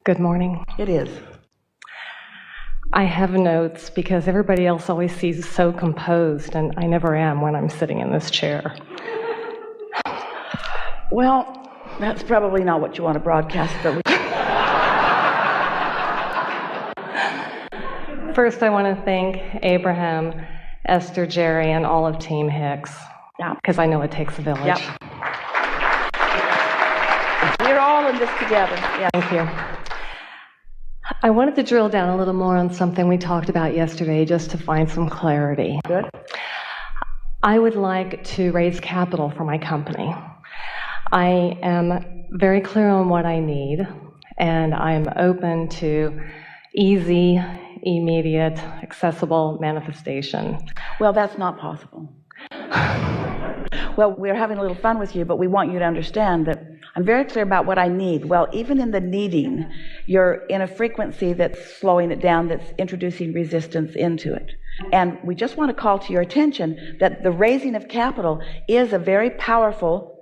Good morning. It is. I have notes because everybody else always sees so composed, and I never am when I'm sitting in this chair. Well, that's probably not what you want to broadcast, but First, I want to thank Abraham, Esther, Jerry, and all of Team Hicks, because I know it takes a village. Yep. We're all in this together. Yeah. Thank you. I wanted to drill down a little more on something we talked about yesterday, just to find some clarity. Good. I would like to raise capital for my company. I am very clear on what I need, and I'm open to easy, immediate, accessible manifestation. Well, that's not possible. Well, we're having a little fun with you, but we want you to understand that I'm very clear about what I need. Well, even in the needing, you're in a frequency that's slowing it down, that's introducing resistance into it. And we just want to call to your attention that the raising of capital is a very powerful,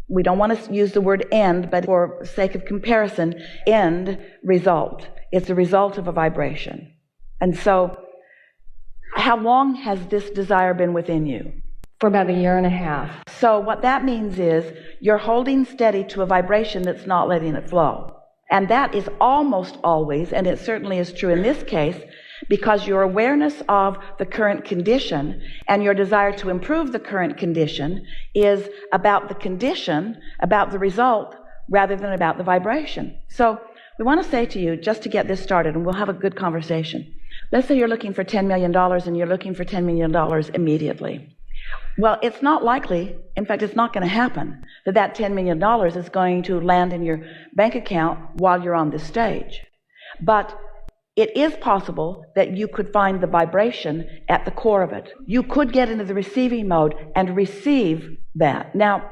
we don't want to use the word end, but for sake of comparison, end result. It's a result of a vibration. And so, how long has this desire been within you? For about 1.5 years. So what that means is you're holding steady to a vibration that's not letting it flow. And that is almost always, and it certainly is true in this case, because your awareness of the current condition and your desire to improve the current condition is about the condition, about the result, rather than about the vibration. So we want to say to you, just to get this started, and we'll have a good conversation. Let's say you're looking for $10 million and you're looking for $10 million immediately. Well, it's not likely, in fact, it's not going to happen, that $10 million is going to land in your bank account while you're on this stage. But it is possible that you could find the vibration at the core of it. You could get into the receiving mode and receive that. Now,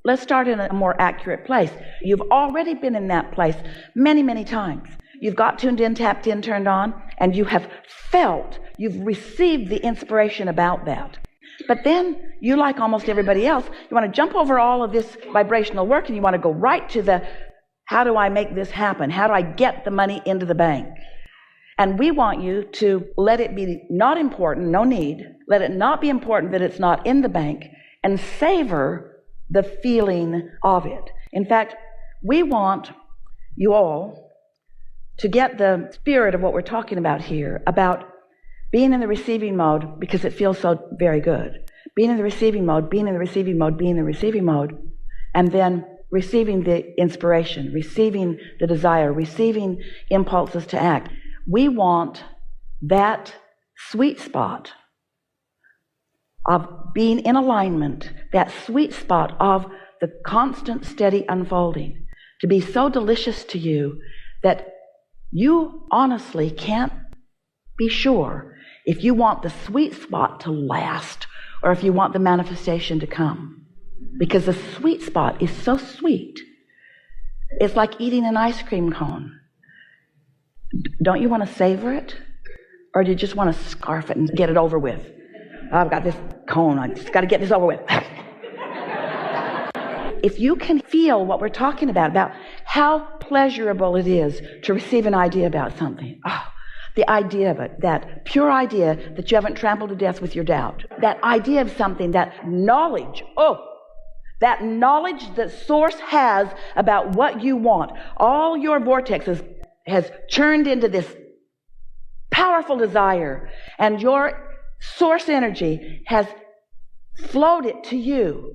let's start in a more accurate place. You've already been in that place many, many times. You've got tuned in, tapped in, turned on, and you have felt, you've received the inspiration about that. But then, you, like almost everybody else, you want to jump over all of this vibrational work and you want to go right to the, how do I make this happen? How do I get the money into the bank? And we want you to let it be not important, no need. Let it not be important that it's not in the bank, and savor the feeling of it. In fact, we want you all to get the spirit of what we're talking about here, about being in the receiving mode because it feels so very good. Being in the receiving mode, being in the receiving mode, being in the receiving mode, and then receiving the inspiration, receiving the desire, receiving impulses to act. We want that sweet spot of being in alignment, that sweet spot of the constant, steady unfolding, to be so delicious to you that you honestly can't be sure if you want the sweet spot to last or if you want the manifestation to come. Because the sweet spot is so sweet. It's like eating an ice cream cone. Don't you want to savor it? Or do you just want to scarf it and get it over with? I've got this cone, I just got to get this over with. If you can feel what we're talking about how pleasurable it is to receive an idea about something. The idea of it, that pure idea that you haven't trampled to death with your doubt. That idea of something, that knowledge, that knowledge that Source has about what you want. All your vortexes has churned into this powerful desire, and your Source energy has flowed it to you,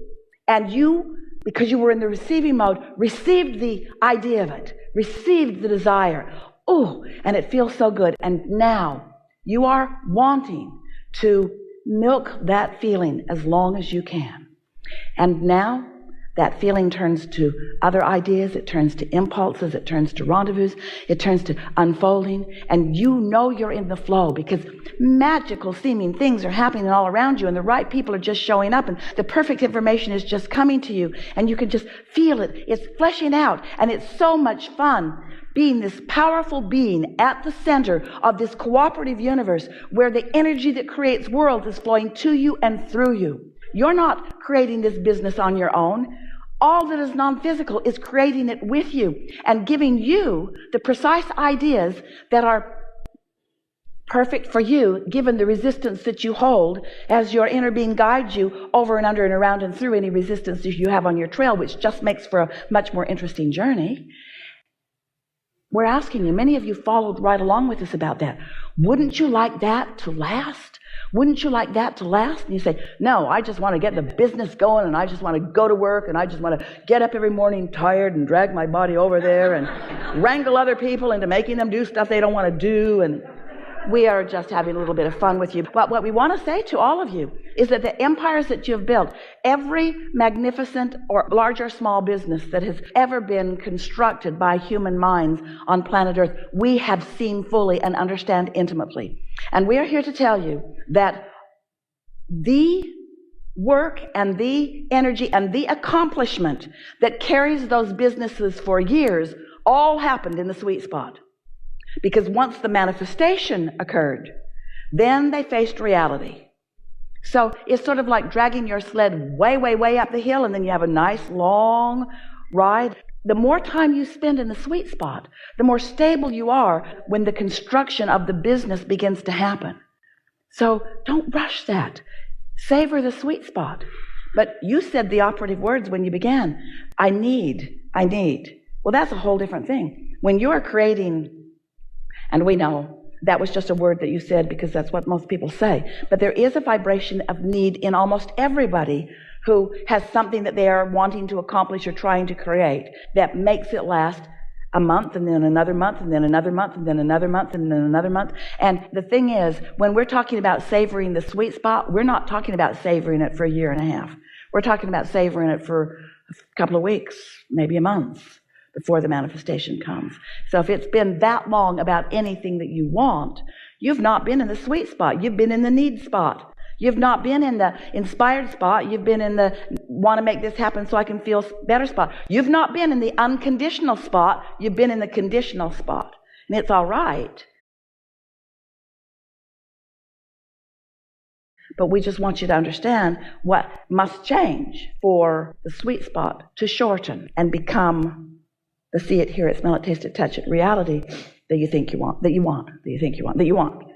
and you, because you were in the receiving mode, received the idea of it, received the desire. And it feels so good. And now you are wanting to milk that feeling as long as you can. And now that feeling turns to other ideas, it turns to impulses, it turns to rendezvous, it turns to unfolding, and you know you're in the flow because magical seeming things are happening all around you, and the right people are just showing up, and the perfect information is just coming to you, and you can just feel it. It's fleshing out, and it's so much fun being this powerful being at the center of this cooperative universe where the energy that creates worlds is flowing to you and through you. You're not creating this business on your own. All that is non-physical is creating it with you and giving you the precise ideas that are perfect for you, given the resistance that you hold as your inner being guides you over and under and around and through any resistance that you have on your trail, which just makes for a much more interesting journey. We're asking you, many of you followed right along with us about that. Wouldn't you like that to last? Wouldn't you like that to last? And you say, no, I just want to get the business going, and I just want to go to work, and I just want to get up every morning tired and drag my body over there and wrangle other people into making them do stuff they don't want to do. And we are just having a little bit of fun with you. But what we want to say to all of you is that the empires that you have built, every magnificent or large or small business that has ever been constructed by human minds on planet Earth, we have seen fully and understand intimately. And we are here to tell you that the work and the energy and the accomplishment that carries those businesses for years all happened in the sweet spot. Because once the manifestation occurred, then they faced reality. So it's sort of like dragging your sled way, way, way up the hill, and then you have a nice long ride. The more time you spend in the sweet spot, the more stable you are when the construction of the business begins to happen. So don't rush that. Savor the sweet spot. But you said the operative words when you began. I need. Well, that's a whole different thing. When you are creating, and we know that was just a word that you said because that's what most people say, but there is a vibration of need in almost everybody who has something that they are wanting to accomplish or trying to create that makes it last a month, and then another month, and then another month, and then another month, and then another month. And the thing is, when we're talking about savoring the sweet spot, we're not talking about savoring it for a year and a half. We're talking about savoring it for a couple of weeks, maybe a month, before the manifestation comes. So if it's been that long about anything that you want, you've not been in the sweet spot. You've been in the need spot. You've not been in the inspired spot. You've been in the want to make this happen so I can feel better spot. You've not been in the unconditional spot. You've been in the conditional spot. And it's all right. But we just want you to understand what must change for the sweet spot to shorten and become the see it, hear it, smell it, taste it, touch it reality that you think you want, that you want, that you think you want, that you want,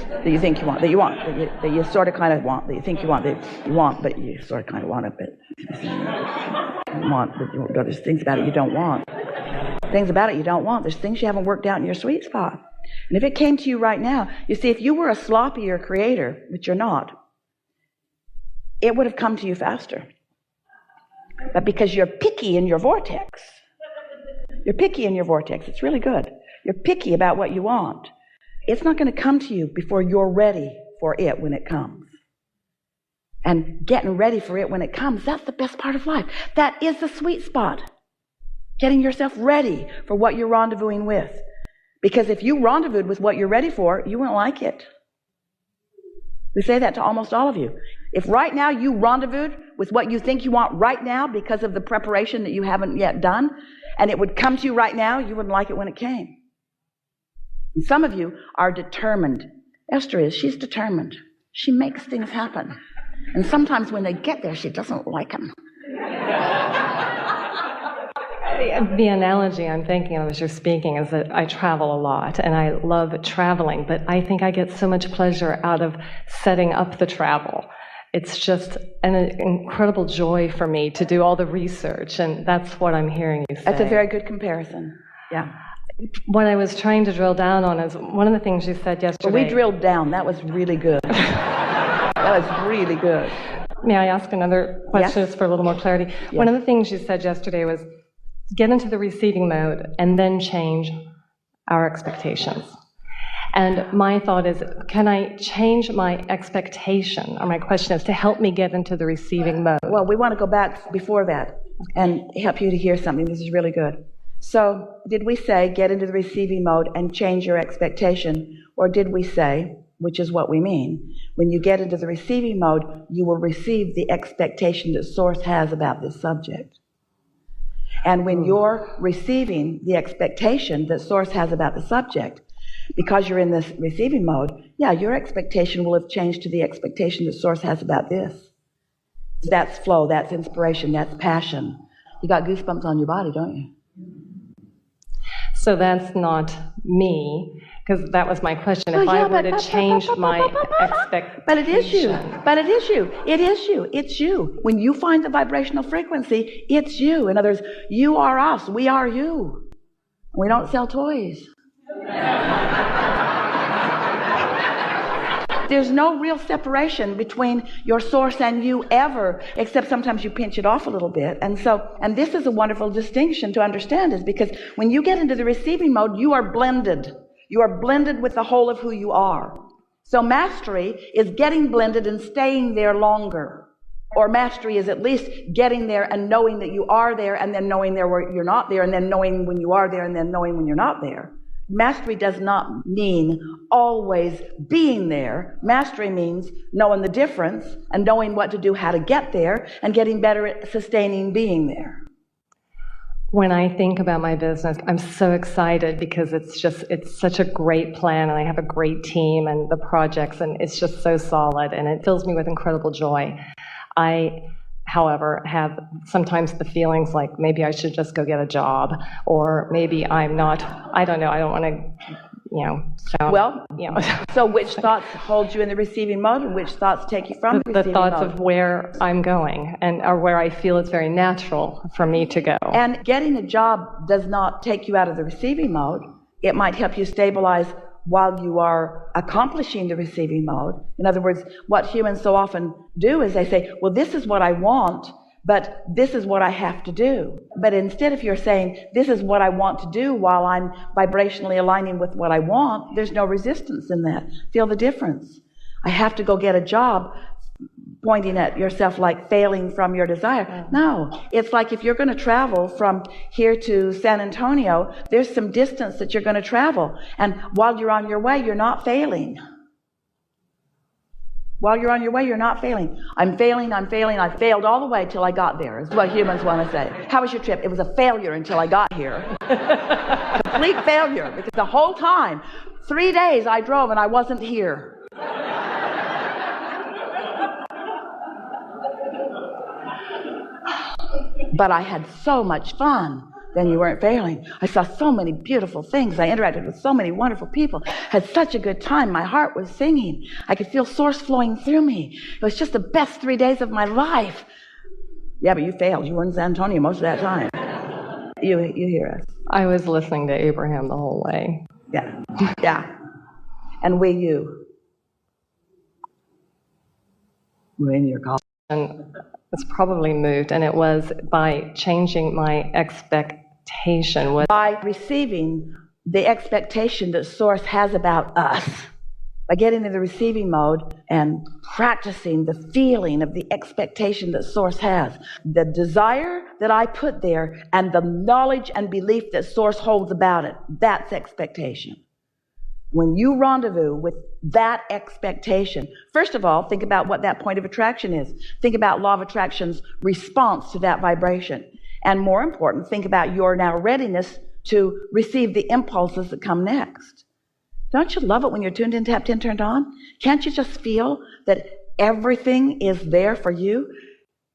that you think you want, that you want, that you sort of kind of want, that you think you want, that you want, but you sort of kind of want it, but you want, but there's things about it you don't want. Things about it you don't want. There's things you haven't worked out in your sweet spot. And if it came to you right now, you see, if you were a sloppier creator, which you're not, it would have come to you faster. But because you're picky in your vortex, it's really good. You're picky about what you want. It's not going to come to you before you're ready for it when it comes. And getting ready for it when it comes, that's the best part of life. That is the sweet spot. Getting yourself ready for what you're rendezvousing with. Because if you rendezvoused with what you're ready for, you wouldn't like it. We say that to almost all of you. If right now you rendezvoused with what you think you want right now because of the preparation that you haven't yet done, and it would come to you right now, you wouldn't like it when it came. And some of you are determined. Esther is. She's determined. She makes things happen. And sometimes when they get there, she doesn't like them. The analogy I'm thinking of as you're speaking is that I travel a lot, and I love traveling, but I think I get so much pleasure out of setting up the travel. It's just an incredible joy for me to do all the research, and that's what I'm hearing you say. That's a very good comparison. Yeah. What I was trying to drill down on is one of the things you said yesterday. Well, we drilled down. That was really good. That was really good. May I ask another question just for a little more clarity? Yes. One of the things you said yesterday was get into the receiving mode and then change our expectations. And my thought is, can I change my expectation? Or my question is to help me get into the receiving mode. Well, we want to go back before that and help you to hear something. This is really good. So did we say get into the receiving mode and change your expectation? Or did we say, which is what we mean, when you get into the receiving mode, you will receive the expectation that Source has about this subject. And when you're receiving the expectation that Source has about the subject, because you're in this receiving mode, your expectation will have changed to the expectation that Source has about this. That's flow, that's inspiration, that's passion. You got goosebumps on your body, don't you? So that's not me, because that was my question. If I were to change my expectation. But it is you. But it is you. It is you. It's you. When you find the vibrational frequency, it's you. In other words, you are us. We are you. We don't sell toys. There's no real separation between your source and you ever, except sometimes you pinch it off a little bit. And this is a wonderful distinction to understand, is because when you get into the receiving mode, you are blended. You are blended with the whole of who you are. So mastery is getting blended and staying there longer. Or mastery is at least getting there and knowing that you are there, and then knowing there where you're not there, and then knowing when you are there, and then knowing when you're not there. Mastery does not mean always being there. Mastery means knowing the difference and knowing what to do, how to get there, and getting better at sustaining being there. When I think about my business, I'm so excited because it's such a great plan, and I have a great team and the projects, and it's just so solid, and it fills me with incredible joy. I, however, have sometimes the feelings like maybe I should just go get a job, or maybe I'm not, I don't know, I don't want to, sound, well, so which thoughts hold you in the receiving mode, and which thoughts take you from the receiving mode? The thoughts of where I'm going, or where I feel it's very natural for me to go. And getting a job does not take you out of the receiving mode. It might help you stabilize while you are accomplishing the receiving mode. In other words, what humans so often do is they say, well, this is what I want, but this is what I have to do. But instead, if you're saying, this is what I want to do while I'm vibrationally aligning with what I want, there's no resistance in that. Feel the difference. I have to go get a job, pointing at yourself like failing from your desire. No, it's like if you're going to travel from here to San Antonio, there's some distance that you're going to travel. And while you're on your way, you're not failing. While you're on your way, you're not failing. I'm failing. I failed all the way till I got there, is what humans want to say. How was your trip? It was a failure until I got here. Complete failure, because the whole time, 3 days I drove and I wasn't here. But I had so much fun. Then you weren't failing. I saw so many beautiful things. I interacted with so many wonderful people. Had such a good time. My heart was singing. I could feel source flowing through me. It was just the best 3 days of my life. Yeah, but you failed. You were in San Antonio most of that time. You hear us. I was listening to Abraham the whole way. Yeah. And you. We're in your call. And it's probably moved, and it was by changing my expectation. By receiving the expectation that Source has about us. By getting into the receiving mode and practicing the feeling of the expectation that Source has. The desire that I put there and the knowledge and belief that Source holds about it. That's expectation. When you rendezvous with that expectation, first of all, think about what that point of attraction is. Think about law of attraction's response to that vibration. And more important, think about your now readiness to receive the impulses that come next. Don't you love it when you're tuned in, tapped in, turned on? Can't you just feel that everything is there for you?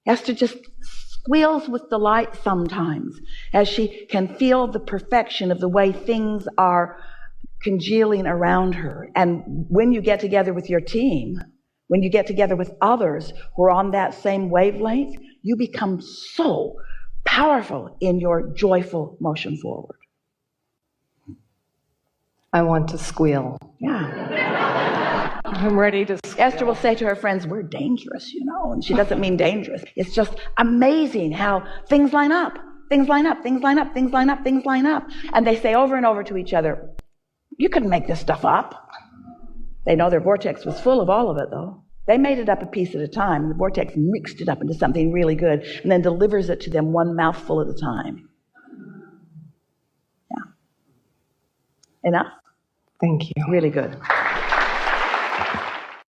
Esther just squeals with delight sometimes as she can feel the perfection of the way things are congealing around her. And when you get together with your team, when you get together with others who are on that same wavelength, you become so powerful in your joyful motion forward. I want to squeal. Yeah. I'm ready to squeal. Esther will say to her friends, we're dangerous, and she doesn't mean dangerous. It's just amazing how things line up. Things line up, things line up, things line up, things line up. And they say over and over to each other, you couldn't make this stuff up. They know their vortex was full of all of it, though. They made it up a piece at a time, and the vortex mixed it up into something really good and then delivers it to them one mouthful at a time. Yeah. Enough? Thank you. Really good.